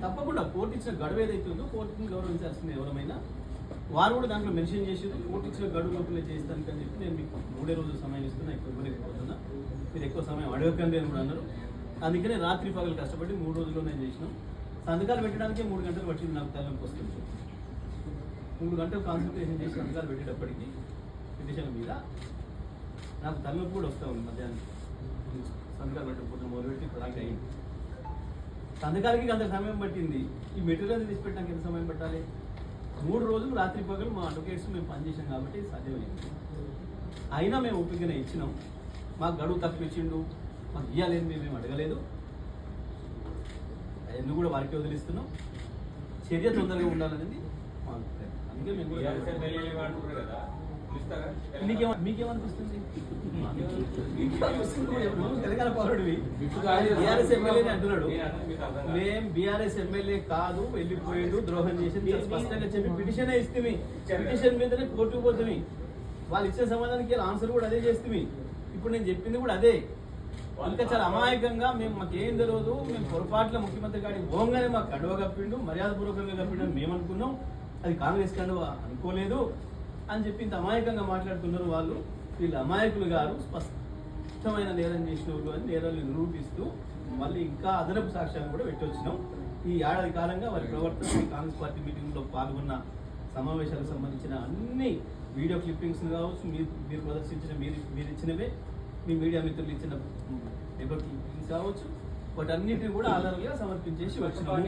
తప్పకుండా కోర్టు ఇచ్చిన గడువు ఏదైతే ఉందో కోర్టుని గౌరవించాల్సింది ఎవరైనా. వారు కూడా దాంట్లో మెన్షన్ చేసేది కోర్టు ఇచ్చిన గడువు లోపలే చేస్తానికి అని చెప్పి నేను మీకు 3 రోజులు సమయం ఇస్తున్నా, ఎక్కువ ఇవ్వలేకపోతున్నా. మీరు ఎక్కువ సమయం అడగకండి అని కూడా అన్నారు. అందుకనే రాత్రి పగలు కష్టపడి 3 రోజుల్లో నేను చేసినాం. సంతకాలు పెట్టడానికి 3 గంటలు పట్టింది నాకు తలనొప్పి వస్తుంది. 3 గంటలు కాన్సన్ట్రేషన్ చేసి సంతకాలు పెట్టేటప్పటికి పిటిషన్ మీద నాకు తలనొప్పి కూడా వస్తూ ఉంది. మధ్యాహ్నం సంతకాలు పెట్టకపోతే మొదలుపెట్టి ప్రొడక్ట్ అయ్యింది. సంతకాలకి అంత సమయం పట్టింది. ఈ మెటీరియల్ తీసిపెట్టడానికి ఎంత సమయం పట్టాలి? 3 రోజులు రాత్రి పగలు మా అడ్వకేట్స్ మేము పనిచేసాం కాబట్టి సాధ్యమైంది. అయినా మేము ఒప్పికనే ఇచ్చినాం. మాకు గడువు తక్కువ ఇచ్చిండు, మాకు ఇవ్వాలని మేము అడగలేదు. అవన్నీ కూడా వారికి వదిలిస్తున్నాం. చర్య తొందరగా ఉండాలనేది మా అభిప్రాయం. అందుకే మేము మీకేమనిపిస్తుంది? తెలంగాణ పౌరుడివి, బీఆర్ఎస్ ఎమ్మెల్యేని అంటున్నాడు. మేము బీఆర్ఎస్ ఎమ్మెల్యే కాదు, వెళ్ళిపోయాడు, ద్రోహం చేసింది స్పష్టంగా చెప్పి పిటిషనే ఇస్తుంది. పిటిషన్ మీదనే కోర్టుకు పోతుంది. వాళ్ళు ఇచ్చిన సమాధానానికి ఆన్సర్ కూడా అదే చేస్తుంది. ఇప్పుడు నేను చెప్పింది కూడా అదే. ఇంకా చాలా అమాయకంగా మాకేం తెలియదు, మేము పొరపాట్ల ముఖ్యమంత్రి గారికి పోగానే మాకు కండువ కప్పిండు, మర్యాదపూర్వకంగా కప్పిండు అని మేము అనుకున్నాం. అది కాంగ్రెస్ కండువ అనుకోలేదు అని చెప్పి ఇంత అమాయకంగా మాట్లాడుతున్నారు వాళ్ళు. వీళ్ళు అమాయకులు గారు, స్పష్టమైన నేరం చేసిన వాళ్ళు అని నేరాలను నిరూపిస్తూ మళ్ళీ ఇంకా అదనపు సాక్ష్యాలు కూడా పెట్టొచ్చినాం. ఈ ఏడాది కాలంగా వారి ప్రవర్తన కాంగ్రెస్ పార్టీ మీటింగ్లో పాల్గొన్న సమావేశాలకు సంబంధించిన అన్ని వీడియో క్లిప్పింగ్స్ కావచ్చు, మీరు ప్రదర్శించిన మీరు ఇచ్చినవే, మీ మీడియా మిత్రులు ఇచ్చిన పేపర్ క్లిప్పింగ్స్ కావచ్చు, వాటన్నిటిని కూడా ఆధారంగా సమర్పించేసి వచ్చినాము.